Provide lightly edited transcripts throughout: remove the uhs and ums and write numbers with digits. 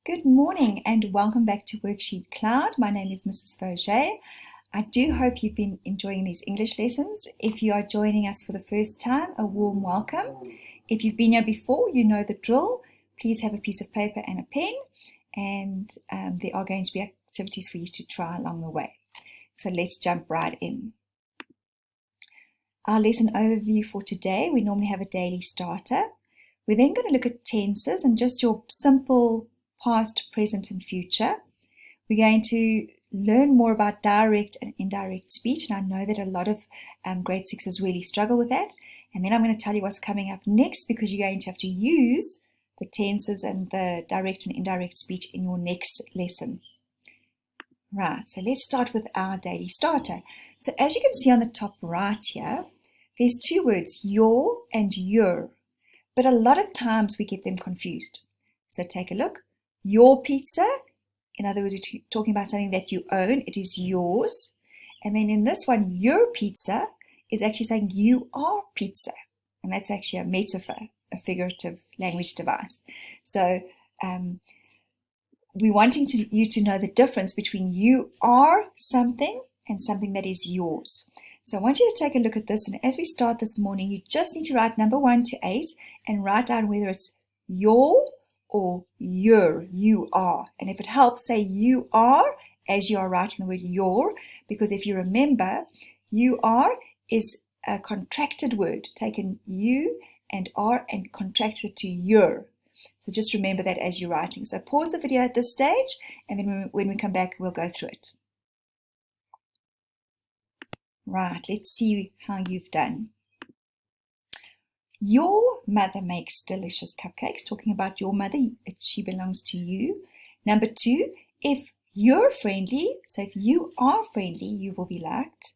Good morning and welcome back to WorksheetCloud. My name is Mrs. Fauger. I do hope you've been enjoying these English lessons. If you are joining us for the first time, a warm welcome. If you've been here before, you know the drill. Please have a piece of paper and a pen, and there are going to be activities for you to try along the way. So let's jump right in. Our lesson overview for today, we normally have a daily starter. We're then going to look at tenses and just your simple past, present, and future. We're going to learn more about direct and indirect speech, and I know that a lot of grade 6s really struggle with that. And then I'm going to tell you what's coming up next, because you're going to have to use the tenses and the direct and indirect speech in your next lesson. Right, so let's start with our daily starter. So as you can see on the top right here, there's two words, your and your, but a lot of times we get them confused. So take a look. Your pizza, in other words, we're talking about something that you own, it is yours. And then in this one, your pizza is actually saying you are pizza. And that's actually a metaphor, a figurative language device. So we're wanting you to know the difference between you are something and something that is yours. So I want you to take a look at this, and as we start this morning, you just need to write number 1 to 8 and write down whether it's your or your, you are. And if it helps, say you are as you are writing the word your, because if you remember, you are is a contracted word, taken you and are and contracted to your. So just remember that as you're writing. So pause the video at this stage, and then when we come back, we'll go through it. Right, let's see how you've done. Your mother makes delicious cupcakes. Talking about your mother, she belongs to you. Number 2, if you're friendly, so if you are friendly, you will be liked.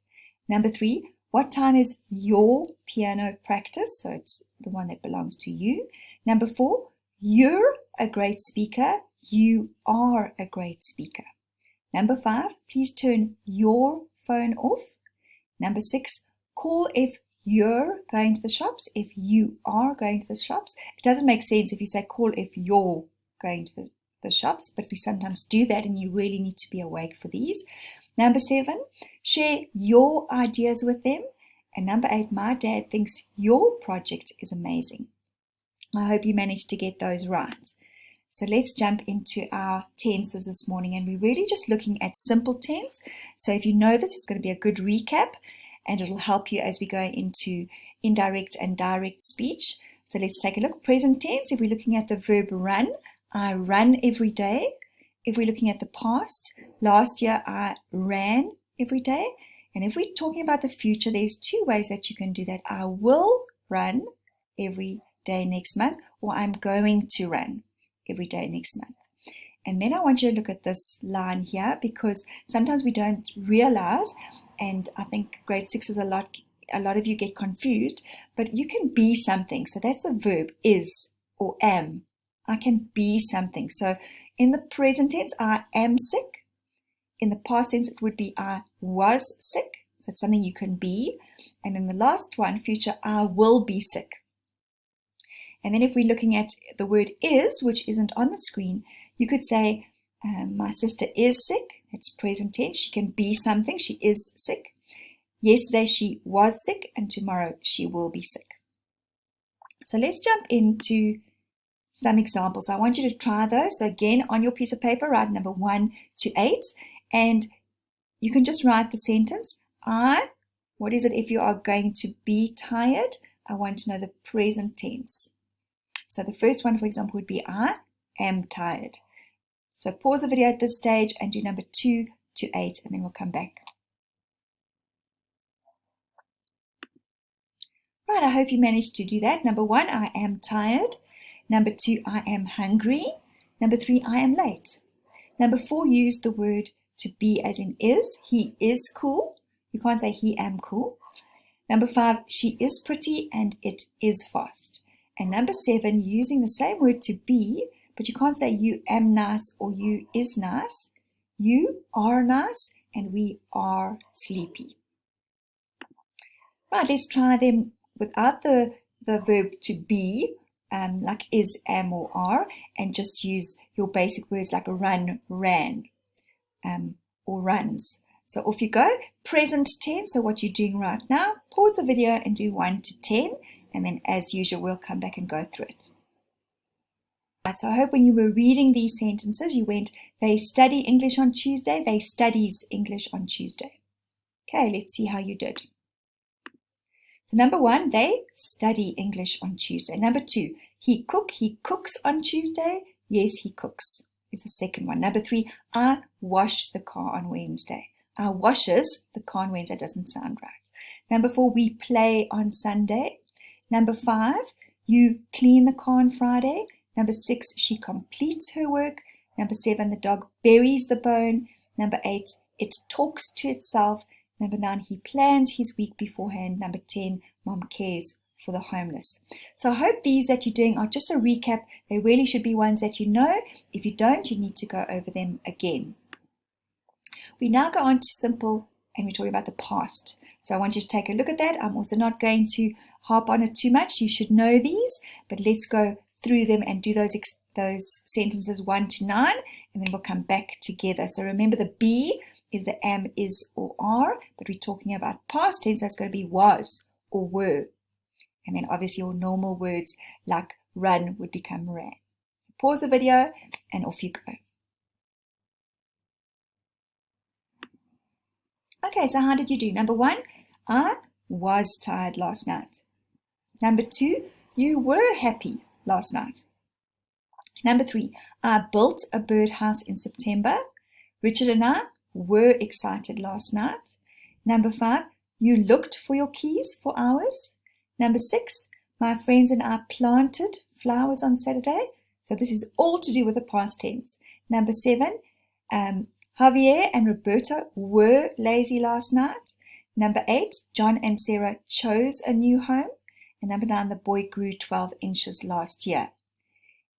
Number 3, what time is your piano practice? So it's the one that belongs to you. Number 4, you're a great speaker. You are a great speaker. Number 5, please turn your phone off. Number 6, call if you're going to the shops, if you are going to the shops. It doesn't make sense if you say call if you're going to the shops, but we sometimes do that, and you really need to be awake for these. Number 7, share your ideas with them. And number 8, my dad thinks your project is amazing. I hope you managed to get those right. So let's jump into our tenses this morning, and we're really just looking at simple tense. So if you know this, it's going to be a good recap, and it'll help you as we go into indirect and direct speech. So let's take a look. Present tense, if we're looking at the verb run, I run every day. If we're looking at the past, last year I ran every day. And if we're talking about the future, there's 2 ways that you can do that. I will run every day next month, or I'm going to run every day next month. And then I want you to look at this line here, because sometimes we don't realize, and I think grade 6s a lot of you get confused, but you can be something. So that's a verb, is or am. I can be something. So in the present tense, I am sick. In the past tense, it would be I was sick. So it's something you can be. And in the last one, future, I will be sick. And then if we're looking at the word is, which isn't on the screen, you could say, my sister is sick. That's present tense. She can be something. She is sick. Yesterday she was sick, and tomorrow she will be sick. So let's jump into some examples. I want you to try those. So again, on your piece of paper, write number 1 to 8, and you can just write the sentence. What is it if you are going to be tired? I want to know the present tense. So the first one, for example, would be I am tired. So pause the video at this stage and do number 2 to 8, and then we'll come back. Right, I hope you managed to do that. Number 1, I am tired. Number 2, I am hungry. Number 3, I am late. Number 4, use the word to be as in is. He is cool. You can't say he am cool. Number 5, she is pretty and it is fast. And number 7, using the same word to be, but you can't say you am nice or you is nice. You are nice and we are sleepy. Right, let's try them without the verb to be. like is, am, or are, and just use your basic words like run, ran, or runs. So off you go. Present tense, so what you're doing right now. Pause the video and do 1 to 10, and then as usual we'll come back and go through it. So I hope when you were reading these sentences you went, they study English on Tuesday, they studies English on Tuesday. Okay, let's see how you did. So number 1, they study English on Tuesday. Number 2, he cooks on Tuesday. Yes, he cooks is the second one. Number 3, I wash the car on Wednesday. I washes the car on Wednesday doesn't sound right. Number 4, we play on Sunday. Number 5, you clean the car on Friday. Number 6, she completes her work. Number 7, the dog buries the bone. Number 8, it talks to itself. Number 9, he plans his week beforehand. Number 10, mom cares for the homeless. So I hope these that you're doing are just a recap. They really should be ones that you know. If you don't, you need to go over them again. We now go on to simple, and we're talking about the past. So I want you to take a look at that. I'm also not going to harp on it too much. You should know these, but let's go through them and do those sentences 1 to 9, and then we'll come back together. So remember, the be is the am, is, or are, but we're talking about past tense, so it's going to be was or were. And then obviously your normal words like run would become ran. So pause the video and off you go. Okay, so how did you do? Number 1, I was tired last night. Number 2, you were happy last night. Number 3, I built a birdhouse in September. Richard and I were excited last night. Number 5, you looked for your keys for hours. Number 6, my friends and I planted flowers on Saturday. So this is all to do with the past tense. Number 7, Javier and Roberta were lazy last night. Number 8, John and Sarah chose a new home. And number 9, the boy grew 12 inches last year.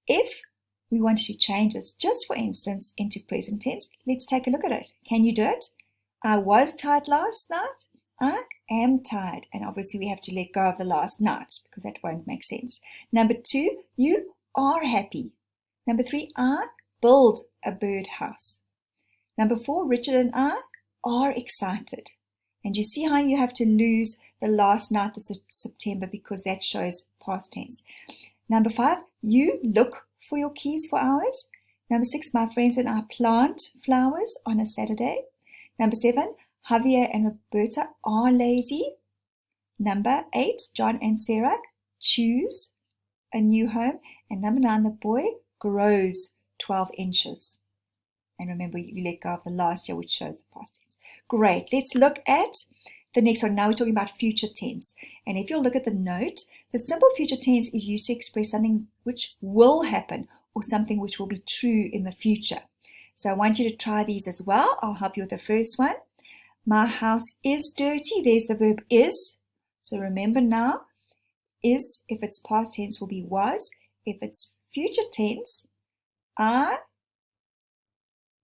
If we wanted to change this, just for instance, into present tense, let's take a look at it. Can you do it? I was tired last night. I am tired. And obviously we have to let go of the last night because that won't make sense. Number 2, you are happy. Number 3, I build a birdhouse. Number 4, Richard and I are excited. And you see how you have to lose the last night, the September, because that shows past tense. Number 5, you look for your keys for hours. Number 6, my friends and I plant flowers on a Saturday. Number 7, Javier and Roberta are lazy. Number 8, John and Sarah choose a new home. And number 9, the boy grows 12 inches. And remember, you let go of the last year, which shows the past tense. Great. Let's look at the next one. Now we're talking about future tense. And if you'll look at the note, the simple future tense is used to express something which will happen or something which will be true in the future. So I want you to try these as well. I'll help you with the first one. My house is dirty. There's the verb is. So remember now, is, if it's past tense, will be was. If it's future tense, I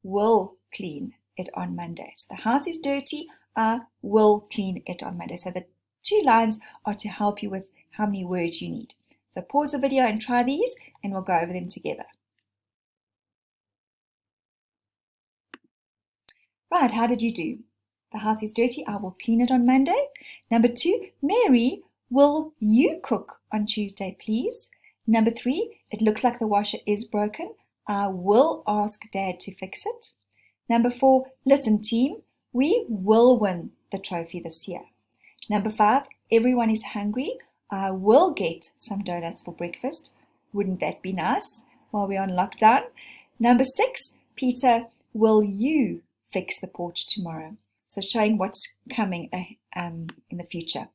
will clean it on Monday. So the house is dirty. I will clean it on Monday. So the 2 lines are to help you with how many words you need. So pause the video and try these, and we'll go over them together. Right, how did you do? The house is dirty. I will clean it on Monday. Number 2, Mary, will you cook on Tuesday, please? Number 3, it looks like the washer is broken. I will ask Dad to fix it. Number 4, listen team, we will win the trophy this year. Number 5, everyone is hungry. I will get some donuts for breakfast. Wouldn't that be nice while we're on lockdown? Number 6, Peter, will you fix the porch tomorrow? So showing what's coming in the future.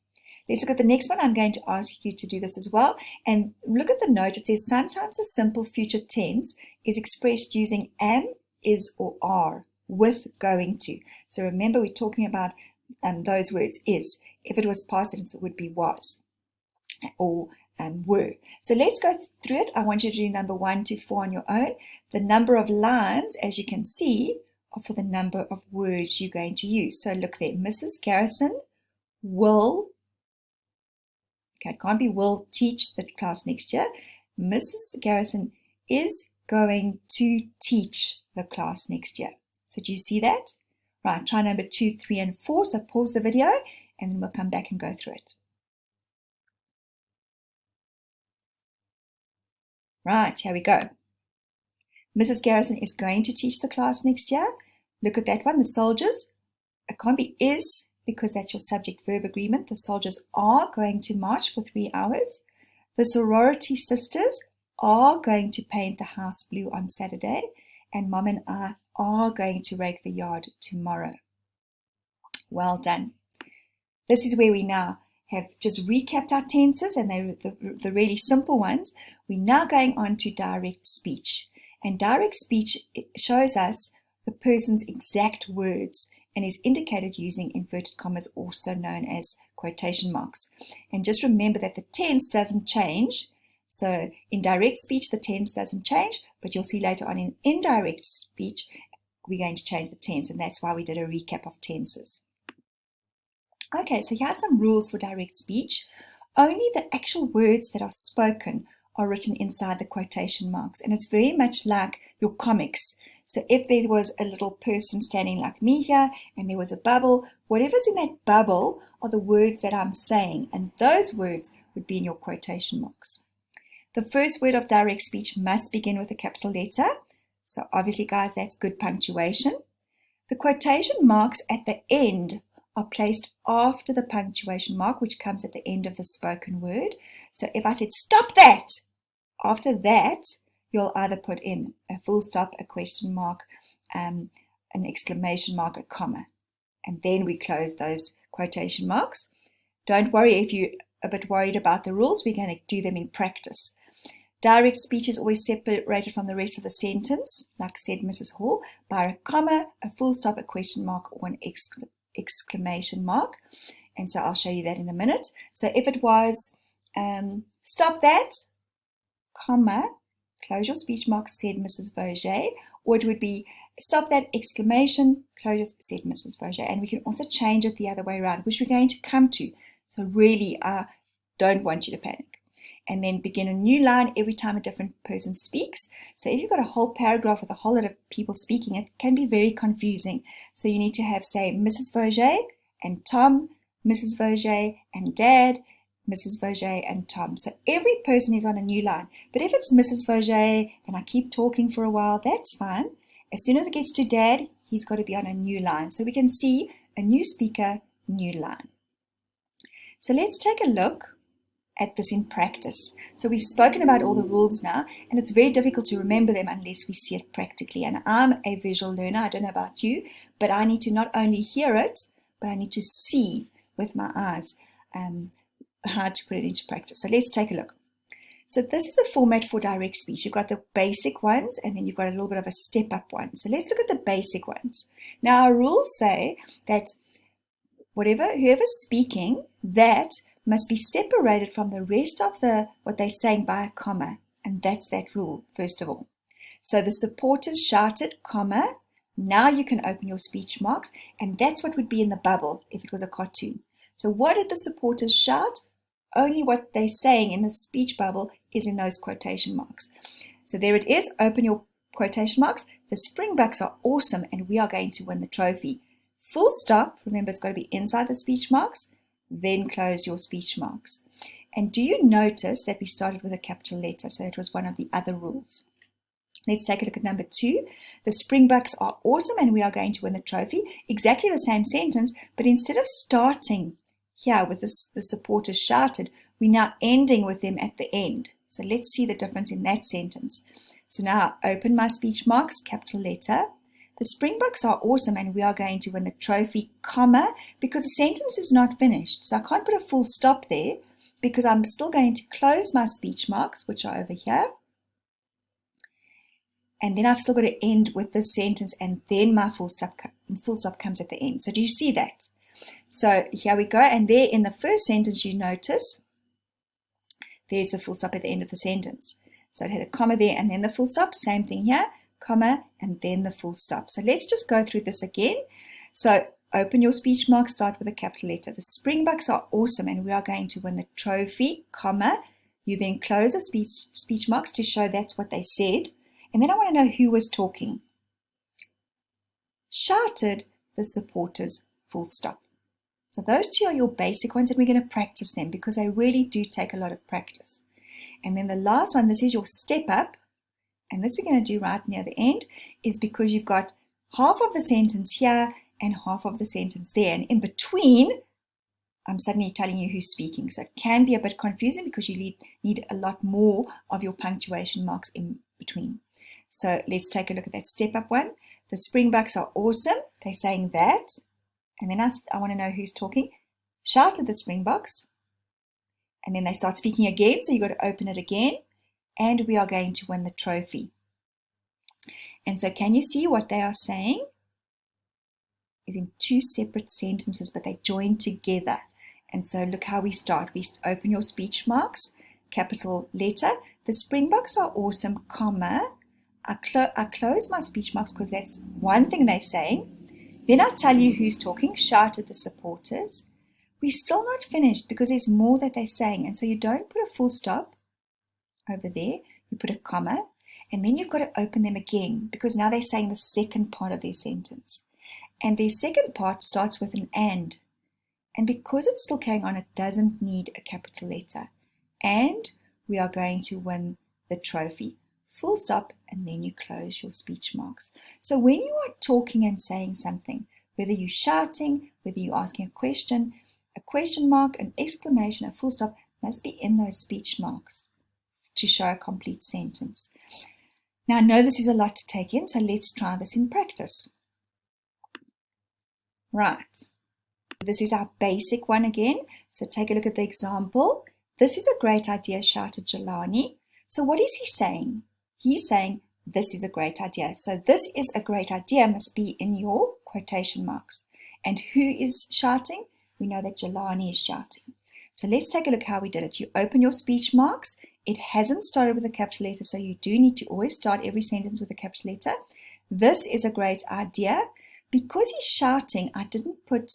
Let's look at the next one. I'm going to ask you to do this as well. And look at the note. It says sometimes the simple future tense is expressed using am, is, or are with going to. So remember, we're talking about those words is. If it was past tense, it would be was or were. So let's go through it. I want you to do number 1 to 4 on your own. The number of lines, as you can see, are for the number of words you're going to use. So look there. Mrs. Garrison will, okay, it can't be will teach the class next year. Mrs. Garrison is going to teach the class next year. So do you see that? Right, try number 2, 3, and 4. So pause the video and then we'll come back and go through it. Right, here we go. Mrs. Garrison is going to teach the class next year. Look at that one, the soldiers. It can't be is because that's your subject-verb agreement. The soldiers are going to march for 3 hours. The sorority sisters are going to paint the house blue on Saturday. And Mom and I are going to rake the yard tomorrow. Well done. This is where we now have just recapped our tenses, and they're the really simple ones. We're now going on to direct speech. And direct speech shows us the person's exact words and is indicated using inverted commas, also known as quotation marks. And just remember that the tense doesn't change. So in direct speech, the tense doesn't change, but you'll see later on in indirect speech, we're going to change the tense, and that's why we did a recap of tenses. Okay, so here are some rules for direct speech. Only the actual words that are spoken are written inside the quotation marks, and it's very much like your comics. So if there was a little person standing like me here, and there was a bubble, whatever's in that bubble are the words that I'm saying, and those words would be in your quotation marks. The first word of direct speech must begin with a capital letter. So obviously, guys, that's good punctuation. The quotation marks at the end are placed after the punctuation mark, which comes at the end of the spoken word. So if I said, stop that, after that, you'll either put in a full stop, a question mark, an exclamation mark, a comma. And then we close those quotation marks. Don't worry if you're a bit worried about the rules. We're going to do them in practice. Direct speech is always separated from the rest of the sentence, like said Mrs. Hall, by a comma, a full stop, a question mark, or an exclamation mark. And so I'll show you that in a minute. So if it was stop that, comma, close your speech mark, said Mrs. Vauger, or it would be stop that, exclamation, close your, said Mrs. Vauger. And we can also change it the other way around, which we're going to come to. So really, I don't want you to panic. And then begin a new line every time a different person speaks. So if you've got a whole paragraph with a whole lot of people speaking, it can be very confusing. So you need to have, say, Mrs. Vauger and Tom, Mrs. Vauger and Dad, Mrs. Vauger and Tom. So every person is on a new line. But if it's Mrs. Vauger and I keep talking for a while, that's fine. As soon as it gets to Dad, he's got to be on a new line. So we can see a new speaker, new line. So let's take a look at this in practice. So we've spoken about all the rules now, and it's very difficult to remember them unless we see it practically. And I'm a visual learner, I don't know about you, but I need to not only hear it, but I need to see with my eyes how to put it into practice. So let's take a look. So this is the format for direct speech. You've got the basic ones, and then you've got a little bit of a step-up one. So let's look at the basic ones. Now our rules say that whoever's speaking, that must be separated from the rest of what they're saying by a comma. And that's that rule, first of all. So the supporters shouted, comma. Now you can open your speech marks. And that's what would be in the bubble if it was a cartoon. So what did the supporters shout? Only what they're saying in the speech bubble is in those quotation marks. So there it is. Open your quotation marks. The Springboks are awesome and we are going to win the trophy. Full stop. Remember, it's got to be inside the speech marks. Then close your speech marks. And do you notice that we started with a capital letter? So it was one of the other rules. Let's take a look at number 2. The Springboks are awesome and we are going to win the trophy. Exactly the same sentence, but instead of starting here with the supporters shouted, we're now ending with them at the end. So let's see the difference in that sentence. So now I open my speech marks, capital letter. The Springboks are awesome and we are going to win the trophy, comma, because the sentence is not finished. So I can't put a full stop there because I'm still going to close my speech marks, which are over here. And then I've still got to end with this sentence and then my full stop comes at the end. So do you see that? So here we go. And there in the first sentence, you notice there's the full stop at the end of the sentence. So it had a comma there and then the full stop. Same thing here. Comma, and then the full stop. So let's just go through this again. So open your speech marks, start with a capital letter. The Springboks are awesome and we are going to win the trophy, comma. You then close the speech marks to show that's what they said. And then I want to know who was talking. Shouted the supporters, full stop. So those two are your basic ones, and we're going to practice them because they really do take a lot of practice. And then the last one, this is your step up, and this we're going to do right near the end, is because you've got half of the sentence here and half of the sentence there, and in between I'm suddenly telling you who's speaking. So it can be a bit confusing because you need a lot more of your punctuation marks in between. So let's take a look at that step up one. The Springboks are awesome. They're saying that. And then I want to know who's talking. Shouted the Springboks. And then they start speaking again. So you've got to open it again. And we are going to win the trophy. And so can you see what they are saying? Is in two separate sentences, but they join together. And so look how we start. We open your speech marks, capital letter. The Springboks are awesome, comma. I close my speech marks because that's one thing they're saying. Then I tell you who's talking, shouted the supporters. We're still not finished because there's more that they're saying. And so you don't put a full stop over there. You put a comma. And then you've got to open them again because now they're saying the second part of their sentence. And their second part starts with an and. And because it's still carrying on, it doesn't need a capital letter. And we are going to win the trophy. Full stop, and then you close your speech marks. So when you are talking and saying something, whether you're shouting, whether you're asking a question mark, an exclamation, a full stop must be in those speech marks to show a complete sentence. Now I know this is a lot to take in, so let's try this in practice. Right. This is our basic one again. So take a look at the example. This is a great idea, shouted Jelani. So what is he saying? He's saying, this is a great idea. So this is a great idea must be in your quotation marks. And who is shouting? We know that Jelani is shouting. So let's take a look how we did it. You open your speech marks. It hasn't started with a capital letter, so you do need to always start every sentence with a capital letter. This is a great idea. Because he's shouting, I didn't put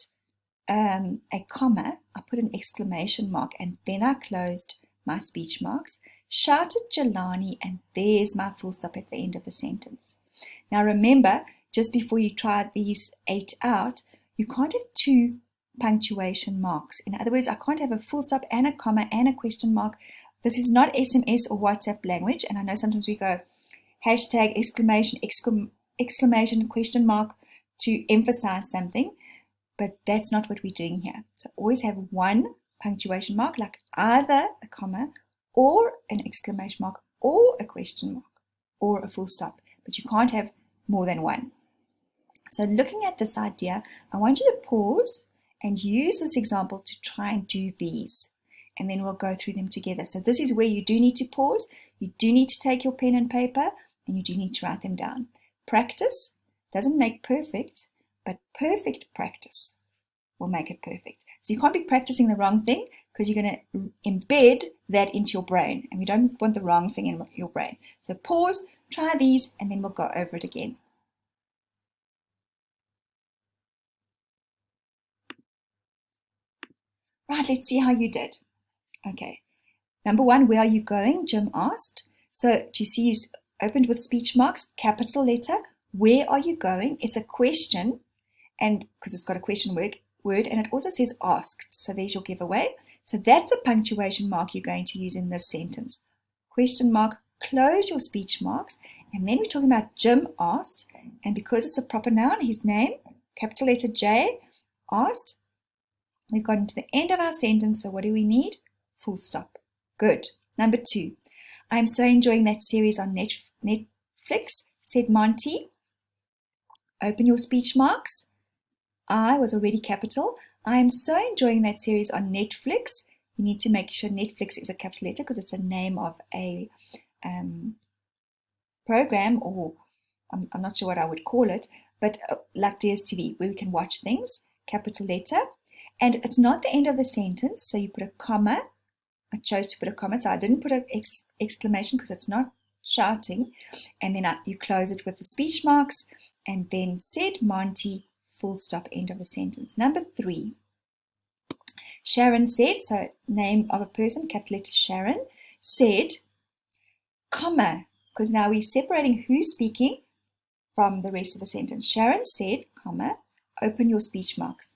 a comma. I put an exclamation mark, and then I closed my speech marks. Shouted Jelani, and there's my full stop at the end of the sentence. Now remember, just before you try these 8 out, you can't have 2 punctuation marks. In other words, I can't have a full stop and a comma and a question mark. This is not SMS or WhatsApp language, and I know sometimes we go hashtag exclamation question mark to emphasize something, but that's not what we're doing here. So always have one punctuation mark, like either a comma or an exclamation mark or a question mark or a full stop, but you can't have more than one. So looking at this idea, I want you to pause and use this example to try and do these, and then we'll go through them together. So this is where you do need to pause, you do need to take your pen and paper, and you do need to write them down. Practice doesn't make perfect, but perfect practice will make it perfect. So you can't be practicing the wrong thing because you're going to embed that into your brain, and we don't want the wrong thing in your brain. So pause, try these, and then we'll go over it again. Right, let's see how you did. Okay, number 1, where are you going? Jim asked. So do you see you opened with speech marks, capital letter. Where are you going? It's a question, and because it's got a question word, and it also says asked. So there's your giveaway. So that's the punctuation mark you're going to use in this sentence. Question mark, close your speech marks, and then we're talking about Jim asked, and because it's a proper noun, his name, capital letter J, asked. We've gotten to the end of our sentence, so what do we need? Full stop. Good. Number 2, I'm so enjoying that series on Netflix, said Monty. Open your speech marks. I was already capital. I am so enjoying that series on Netflix. You need to make sure Netflix is a capital letter because it's a name of a program, or I'm not sure what I would call it, but like DSTV, where we can watch things, capital letter. And it's not the end of the sentence, so you put a comma. I chose to put a comma, so I didn't put an exclamation because it's not shouting. And then you close it with the speech marks, and then said Monty, full stop, end of the sentence. Number 3, Sharon said, so name of a person, capital letter Sharon. said, comma, because now we're separating who's speaking from the rest of the sentence. Sharon said, comma, open your speech marks.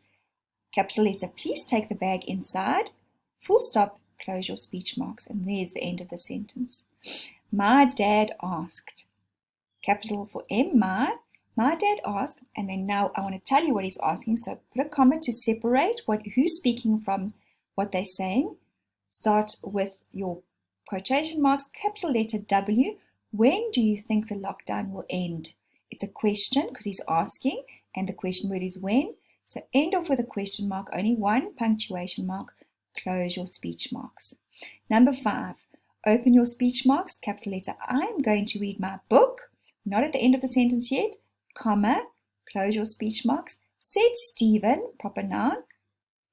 Capital letter, please take the bag inside. Full stop, close your speech marks. And there's the end of the sentence. My dad asked. Capital for M, my dad asked. And then now I want to tell you what he's asking. So put a comma to separate who's speaking from what they're saying. Start with your quotation marks. Capital letter W. When do you think the lockdown will end? It's a question because he's asking, and the question word is when. So end off with a question mark, only one punctuation mark, close your speech marks. Number 5, open your speech marks, capital letter I am going to read my book, not at the end of the sentence yet, comma, close your speech marks, said Stephen, proper noun,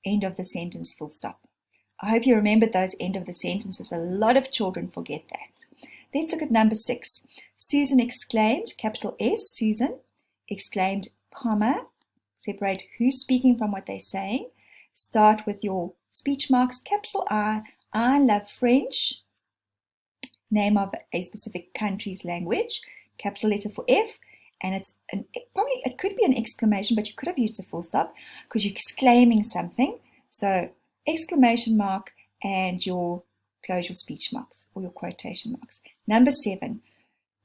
end of the sentence, full stop. I hope you remembered those end of the sentences. A lot of children forget that. Let's look at number 6. Susan exclaimed, capital S, Susan, exclaimed, comma, separate who's speaking from what they're saying. Start with your speech marks, capital I love French, name of a specific country's language, capital letter for F, and it could be an exclamation, but you could have used a full stop because you're exclaiming something. So exclamation mark and close your speech marks or your quotation marks. Number 7.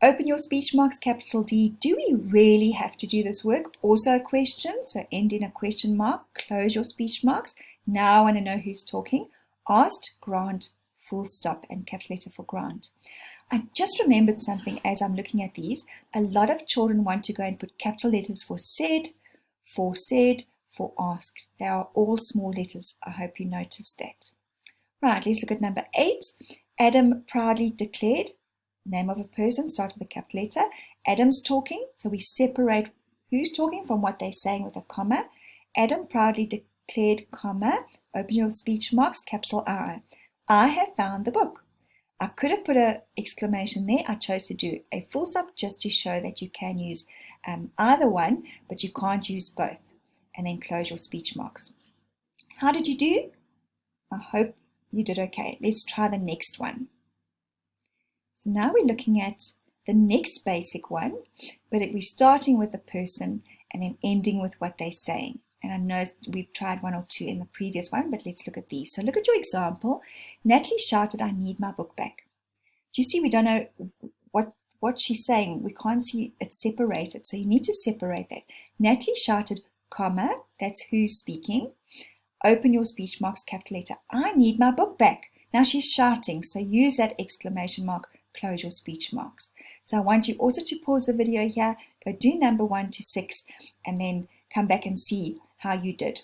Open your speech marks, capital D. Do we really have to do this work? Also a question, so end in a question mark, close your speech marks. Now I want to know who's talking. Asked, Grant, full stop, and capital letter for Grant. I just remembered something as I'm looking at these. A lot of children want to go and put capital letters for said, for asked. They are all small letters. I hope you noticed that. Right, let's look at number 8. Adam proudly declared. Name of a person, start with a capital letter. Adam's talking, so we separate who's talking from what they're saying with a comma. Adam proudly declared, comma, open your speech marks, capital I have found the book. I could have put an exclamation there. I chose to do a full stop just to show that you can use either one, but you can't use both. And then close your speech marks. How did you do? I hope you did okay. Let's try the next one. So now we're looking at the next basic one, but we're starting with the person and then ending with what they're saying. And I know we've tried 1 or 2 in the previous one, but let's look at these. So look at your example. Natalie shouted, I need my book back. Do you see we don't know what she's saying? We can't see it separated. So you need to separate that. Natalie shouted, comma, that's who's speaking. Open your speech marks, capital letter. I need my book back. Now she's shouting, so use that exclamation mark. Close your speech marks. So I want you also to pause the video here, go do number 1 to 6, and then come back and see how you did.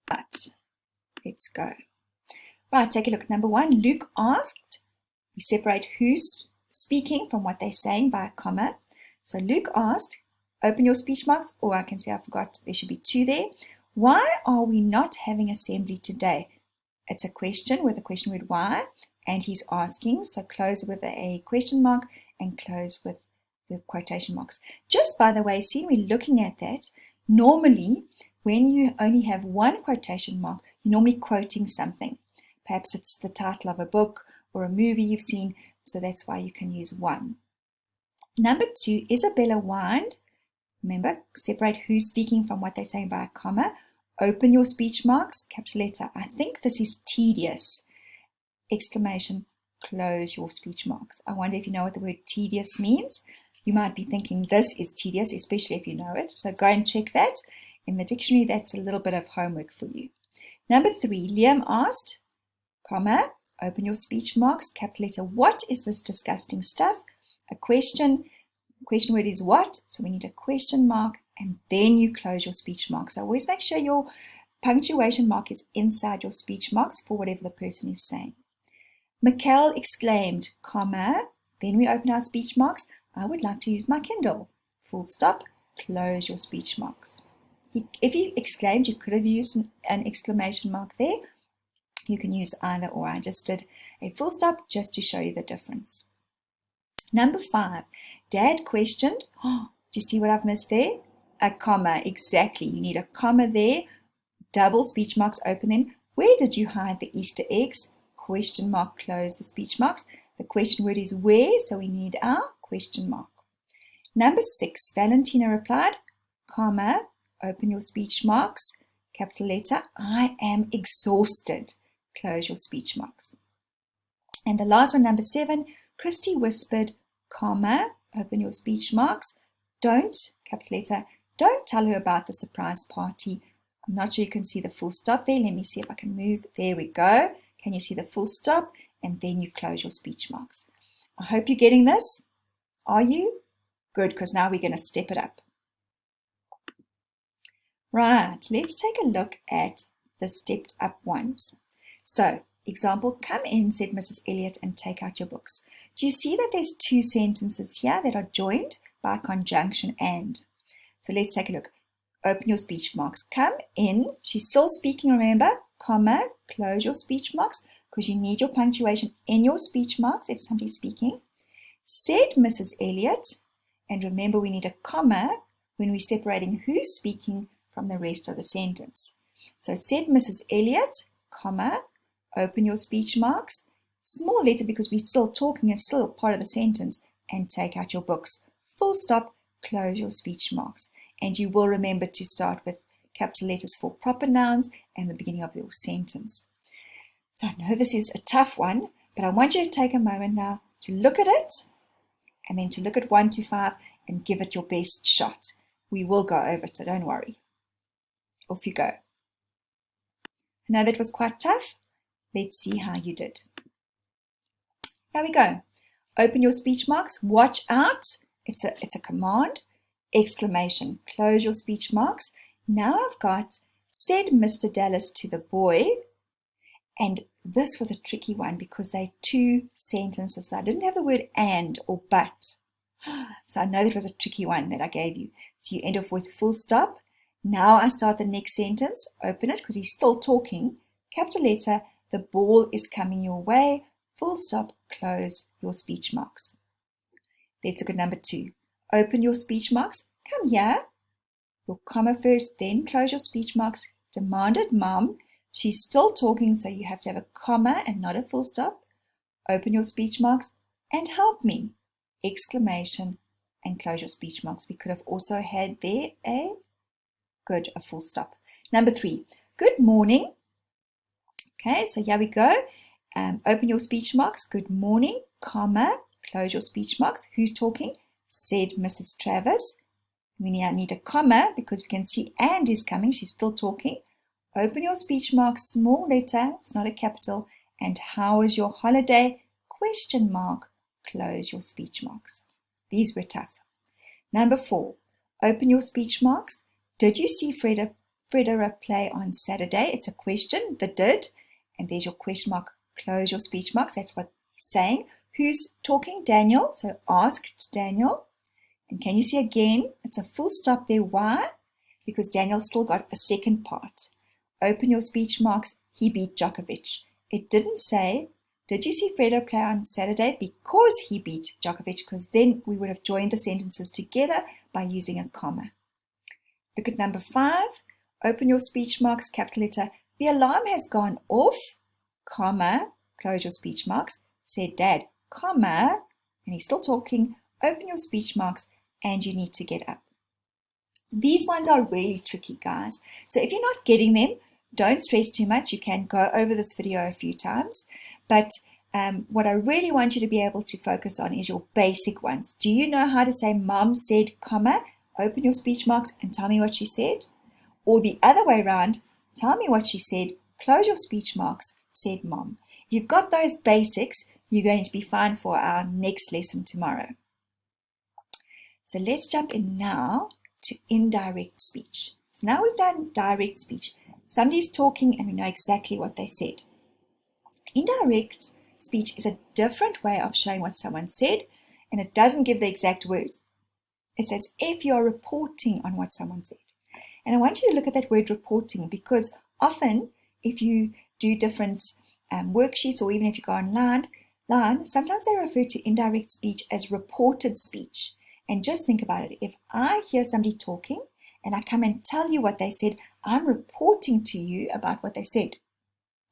Right, let's go. Right, take a look. Number 1, Luke asked. We separate who's speaking from what they're saying by a comma. So Luke asked, open your speech marks, or I can say I forgot, there should be 2 there. Why are we not having assembly today? It's a question with a question word why. And he's asking, so close with a question mark and close with the quotation marks. Just by the way, see, we're looking at that. Normally, when you only have one quotation mark, you're normally quoting something. Perhaps it's the title of a book or a movie you've seen, so that's why you can use 1. Number 2, Isabella whined. Remember, separate who's speaking from what they're saying by a comma. Open your speech marks, capital letter. I think this is tedious. Exclamation, close your speech marks. I wonder if you know what the word tedious means. You might be thinking this is tedious, especially if you know it. So go and check that. In the dictionary, that's a little bit of homework for you. Number 3, Liam asked, comma, open your speech marks, capital letter. What is this disgusting stuff? A question word is what? So we need a question mark and then you close your speech marks. So always make sure your punctuation mark is inside your speech marks for whatever the person is saying. Mikkel exclaimed, comma, then we open our speech marks. I would like to use my Kindle. Full stop, close your speech marks. If he exclaimed, you could have used an exclamation mark there. You can use either or. I just did a full stop just to show you the difference. Number 5, Dad questioned, do you see what I've missed there? A comma, exactly. You need a comma there. Double speech marks, open them. Where did you hide the Easter eggs? question mark, close the speech marks. The question word is where, so we need our question mark. Number 6, Valentina replied, comma, open your speech marks, capital letter, I am exhausted, close your speech marks. And the last one, number 7, Christy whispered, comma, open your speech marks, don't, capital letter, don't tell her about the surprise party. I'm not sure you can see the full stop there. Let me see if I can move. There we go. Can you see the full stop? And then you close your speech marks. I hope you're getting this. Are you? Good, because now we're going to step it up. Right, let's take a look at the stepped up ones. So, example, come in, said Mrs. Elliot, and take out your books. Do you see that there's 2 sentences here that are joined by conjunction and? So let's take a look. Open your speech marks. Come in. She's still speaking, remember, comma, close your speech marks because you need your punctuation in your speech marks if somebody's speaking. Said Mrs. Elliot, and remember we need a comma when we're separating who's speaking from the rest of the sentence. So said Mrs. Elliot, comma, open your speech marks, small letter because we're still talking, it's still part of the sentence, and take out your books. Full stop, close your speech marks. And you will remember to start with capital letters for proper nouns and the beginning of your sentence. So I know this is a tough one, but I want you to take a moment now to look at it and then to look at 1 to 5 and give it your best shot. We will go over it, so don't worry. Off you go. I know that was quite tough. Let's see how you did. Here we go. Open your speech marks. Watch out. It's a command. Exclamation. Close your speech marks. Now I've got said Mr. Dallas to the boy. And this was a tricky one because they're 2 sentences. So I didn't have the word and or but. So I know that was a tricky one that I gave you. So you end off with full stop. Now I start the next sentence. Open it because he's still talking. Capital letter. The ball is coming your way. Full stop. Close your speech marks. Let's look at number 2. Open your speech marks. Come here. Your comma first, then close your speech marks. Demanded Mom. She's still talking, so you have to have a comma and not a full stop. Open your speech marks and help me. Exclamation and close your speech marks. We could have also had there a full stop. Number 3. Good morning. Okay, so here we go. Open your speech marks. Good morning, comma. Close your speech marks. Who's talking? Said Mrs. Travis. We need a comma because we can see and is coming. She's still talking. Open your speech marks, small letter. It's not a capital. And how was your holiday? Question mark. Close your speech marks. These were tough. Number 4. Open your speech marks. Did you see Freda play on Saturday? It's a question. The did. And there's your question mark. Close your speech marks. That's what he's saying. Who's talking? Daniel. So asked Daniel. And can you see again? It's a full stop there. Why? Because Daniel still got a second part. Open your speech marks. He beat Djokovic. It didn't say, did you see Fredo play on Saturday? Because he beat Djokovic, because then we would have joined the sentences together by using a comma. Look at number 5. Open your speech marks, capital letter. The alarm has gone off, comma, close your speech marks, said Dad, comma, and he's still talking. Open your speech marks, and you need to get up. These ones are really tricky, guys. So if you're not getting them, don't stress too much. You can go over this video a few times. But what I really want you to be able to focus on is your basic ones. Do you know how to say Mom said, comma, open your speech marks and tell me what she said? Or the other way around, tell me what she said, close your speech marks, said Mom. If you've got those basics, you're going to be fine for our next lesson tomorrow. So let's jump in now to indirect speech. So now we've done direct speech. Somebody's talking and we know exactly what they said. Indirect speech is a different way of showing what someone said, and it doesn't give the exact words. It's as if you're reporting on what someone said. And I want you to look at that word reporting, because often if you do different worksheets, or even if you go online, sometimes they refer to indirect speech as reported speech. And just think about it. If I hear somebody talking and I come and tell you what they said, I'm reporting to you about what they said.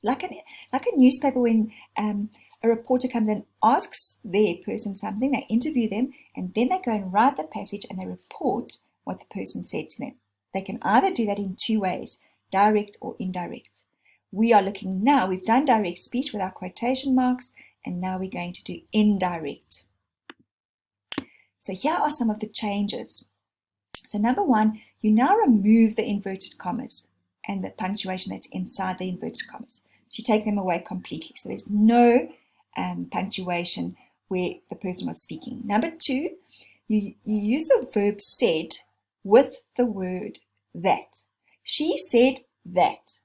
Like a newspaper when a reporter comes and asks their person something, they interview them, and then they go and write the passage and they report what the person said to them. They can either do that in two ways, direct or indirect. We are looking now, we've done direct speech with our quotation marks, and now we're going to do indirect. So here are some of the changes. So number one, you now remove the inverted commas and the punctuation that's inside the inverted commas. So you take them away completely. So there's no punctuation where the person was speaking. Number two, you use the verb said with the word that. She said that.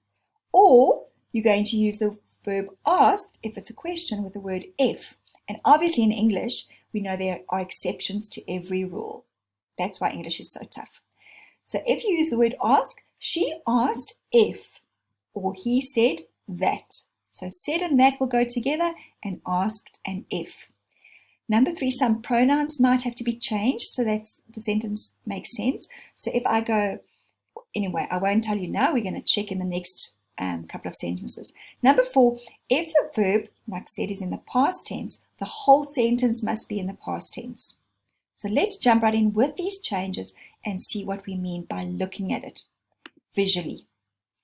Or you're going to use the verb asked if it's a question with the word if. And obviously in English, we know there are exceptions to every rule. That's why English is so tough. So if you use the word ask, she asked if, or he said that. So said and that will go together, and asked and if. Number three, some pronouns might have to be changed so that the sentence makes sense. So if I go, anyway, I won't tell you now, we're going to check in the next couple of sentences. Number four, if the verb, like I said, is in the past tense, the whole sentence must be in the past tense. So let's jump right in with these changes and see what we mean by looking at it visually.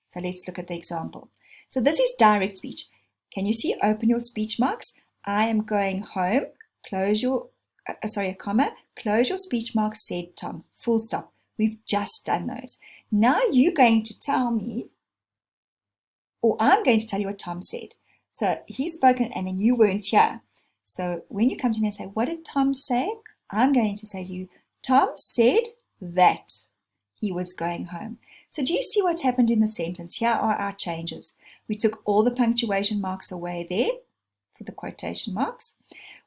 So let's look at the example. So this is direct speech. Can you see, open your speech marks? I am going home, close your, a comma, close your speech marks, said Tom, full stop. We've just done those. Now you're going to tell me, or I'm going to tell you what Tom said. So he's spoken and then you weren't here. So when you come to me and say, what did Tom say? I'm going to say to you, Tom said that he was going home. So do you see what's happened in the sentence? Here are our changes. We took all the punctuation marks away there for the quotation marks.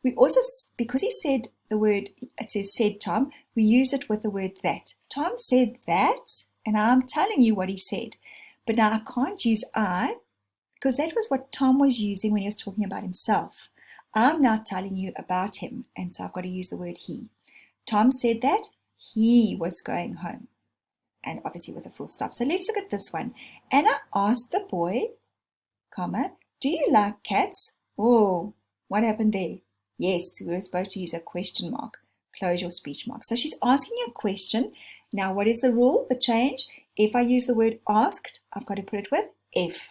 We also, because he said the word, it says said Tom, we used it with the word that. Tom said that, and I'm telling you what he said. But now I can't use I, because that was what Tom was using when he was talking about himself. I'm now telling you about him, and so I've got to use the word he. Tom said that he was going home, and obviously with a full stop. So let's look at this one. Anna asked the boy, comma, do you like cats? Oh, what happened there? Yes, we were supposed to use a question mark. Close your speech mark. So she's asking a question. Now, what is the rule, the change? If I use the word asked, I've got to put it with if.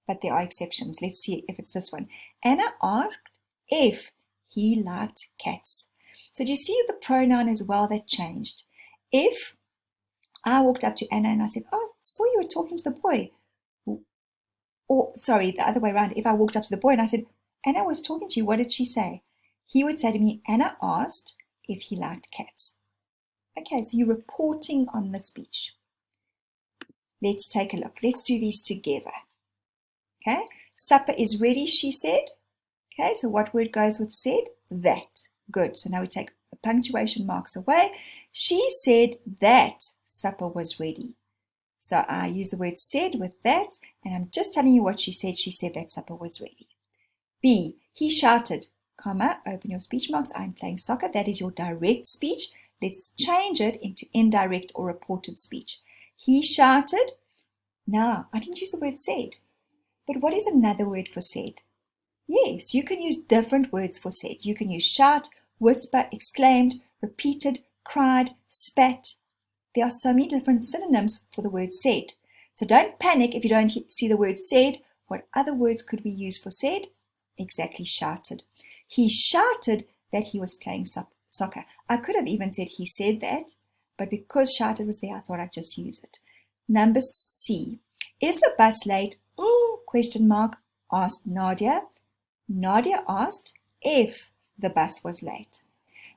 But there are exceptions. Let's see if it's this one. Anna asked if he liked cats. So do you see the pronoun as well that changed? If I walked up to Anna and I said, oh, I saw you were talking to the boy. Or, sorry, the other way around. If I walked up to the boy and I said, Anna was talking to you, what did she say? He would say to me, Anna asked if he liked cats. Okay, so you're reporting on the speech. Let's take a look. Let's do these together. Okay, supper is ready, she said. Okay, so what word goes with said? That. Good. So now we take the punctuation marks away. She said that supper was ready. So I use the word said with that, and I'm just telling you what she said. She said that supper was ready. B, he shouted, comma, open your speech marks, I'm playing soccer. That is your direct speech. Let's change it into indirect or reported speech. He shouted. Now, I didn't use the word said, but what is another word for said? Yes, you can use different words for said. You can use shout, whisper, exclaimed, repeated, cried, spat. There are so many different synonyms for the word said. So don't panic if you don't see the word said. What other words could we use for said? Exactly, shouted. He shouted that he was playing soccer. I could have even said he said that, but because shouted was there, I thought I'd just use it. Number C. Is the bus late? Question mark, asked Nadia. Nadia asked if the bus was late.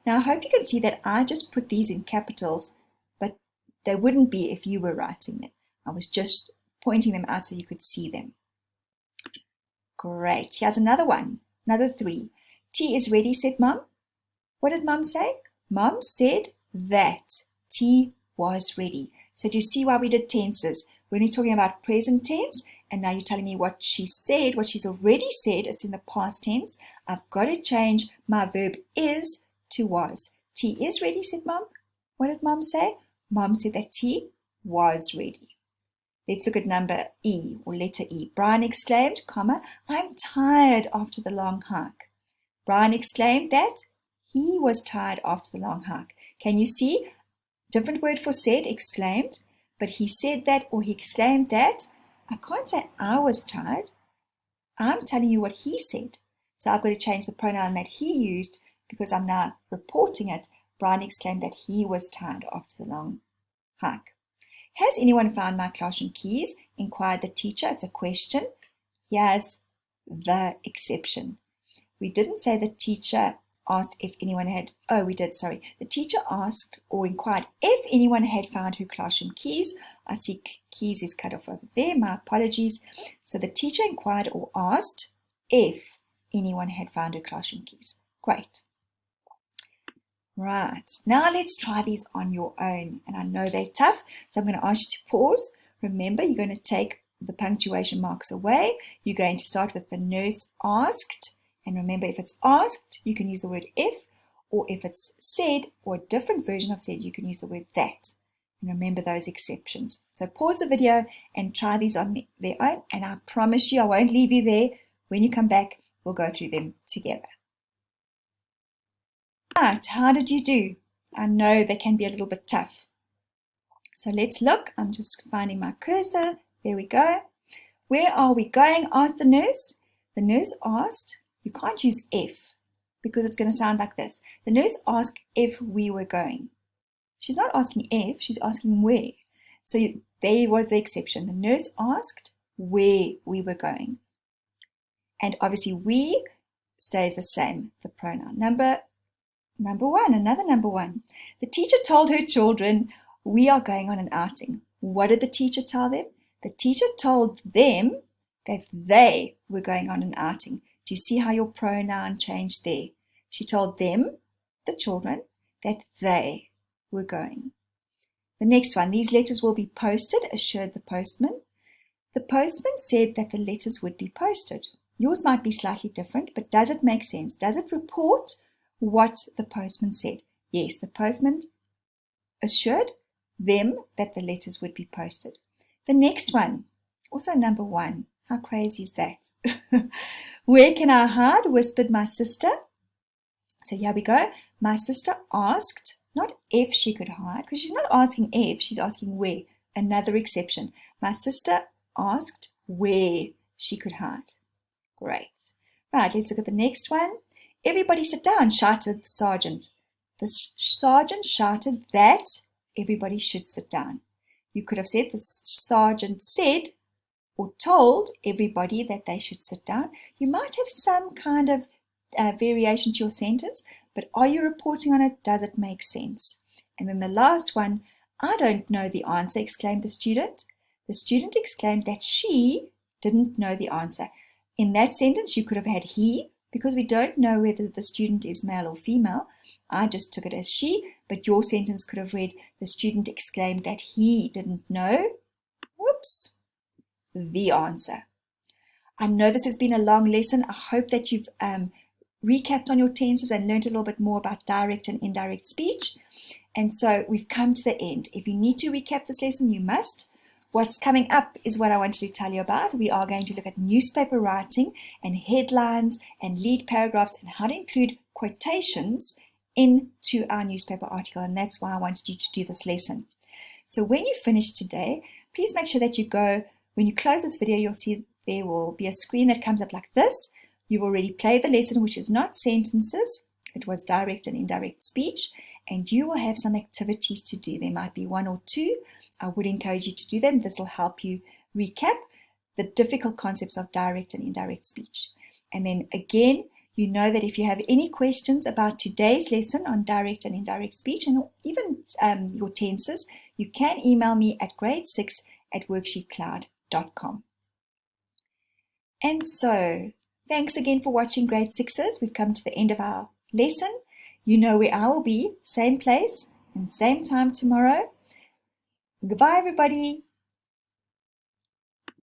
Now I hope you can see that I just put these in capitals, but they wouldn't be if you were writing them. I was just pointing them out so you could see them. Great. Here's another one. Another 3. Tea is ready, said Mum. What did Mum say? Mum said that tea was ready. So do you see why we did tenses? When we're talking about present tense, and now you're telling me what she said, what she's already said, it's in the past tense. I've got to change my verb is to was. Tea is ready, said Mum. What did Mum say? Mum said that tea was ready. Let's look at number E, or letter E. Brian exclaimed, comma, I'm tired after the long hike. Brian exclaimed that he was tired after the long hike. Can you see? Different word for said, exclaimed, but he said that, or he exclaimed that. I can't say I was tired. I'm telling you what he said. So I've got to change the pronoun that he used because I'm now reporting it. Brian exclaimed that he was tired after the long hike. Has anyone found my classroom keys? Inquired the teacher. It's a question. Here's the exception. We didn't say the teacher asked if anyone had, we did, sorry. The teacher asked or inquired if anyone had found her classroom keys. I see keys is cut off over there, my apologies. So the teacher inquired or asked if anyone had found her classroom keys. Great. Right, now let's try these on your own. And I know they're tough, so I'm going to ask you to pause. Remember, you're going to take the punctuation marks away. You're going to start with the nurse asked. And remember, if it's asked, you can use the word if. Or if it's said, or a different version of said, you can use the word that. And remember those exceptions. So pause the video and try these on their own. And I promise you, I won't leave you there. When you come back, we'll go through them together. Right, how did you do? I know they can be a little bit tough. So let's look. I'm just finding my cursor. There we go. Where are we going? Asked the nurse. The nurse asked, you can't use if because it's going to sound like this. The nurse asked if we were going. She's not asking if, she's asking where. So there was the exception. The nurse asked where we were going. And obviously we stays the same, the pronoun. Number one, another number one. The teacher told her children, we are going on an outing. What did the teacher tell them? The teacher told them that they were going on an outing. Do you see how your pronoun changed there? She told them, the children, that they were going. The next one, these letters will be posted, assured the postman. The postman said that the letters would be posted. Yours might be slightly different, but does it make sense? Does it report what the postman said? Yes, the postman assured them that the letters would be posted. The next one, also number one. How crazy is that? Where can I hide? Whispered my sister. So here we go. My sister asked, not if she could hide, because she's not asking if, she's asking where. Another exception. My sister asked where she could hide. Great. Right, let's look at the next one. Everybody sit down, shouted the sergeant. The sergeant shouted that everybody should sit down. You could have said the sergeant said or told everybody that they should sit down. You might have some kind of variation to your sentence, but are you reporting on it? Does it make sense? And then the last one, I don't know the answer, exclaimed the student. The student exclaimed that she didn't know the answer. In that sentence, you could have had he, because we don't know whether the student is male or female. I just took it as she, but your sentence could have read, the student exclaimed that he didn't know. Whoops. The answer. I know this has been a long lesson. I hope that you've recapped on your tenses and learned a little bit more about direct and indirect speech. And so we've come to the end. If you need to recap this lesson, you must. What's coming up is what I wanted to tell you about. We are going to look at newspaper writing and headlines and lead paragraphs and how to include quotations into our newspaper article. And that's why I wanted you to do this lesson. So when you finish today, please make sure that you go. When you close this video, you'll see there will be a screen that comes up like this. You've already played the lesson, which is not sentences. It was direct and indirect speech. And you will have some activities to do. There might be one or two. I would encourage you to do them. This will help you recap the difficult concepts of direct and indirect speech. And then again, you know that if you have any questions about today's lesson on direct and indirect speech and even your tenses, you can email me at grade6@worksheetcloud.com. And so, thanks again for watching Grade 6s. We've come to the end of our lesson. You know where I will be, same place and same time tomorrow. Goodbye, everybody.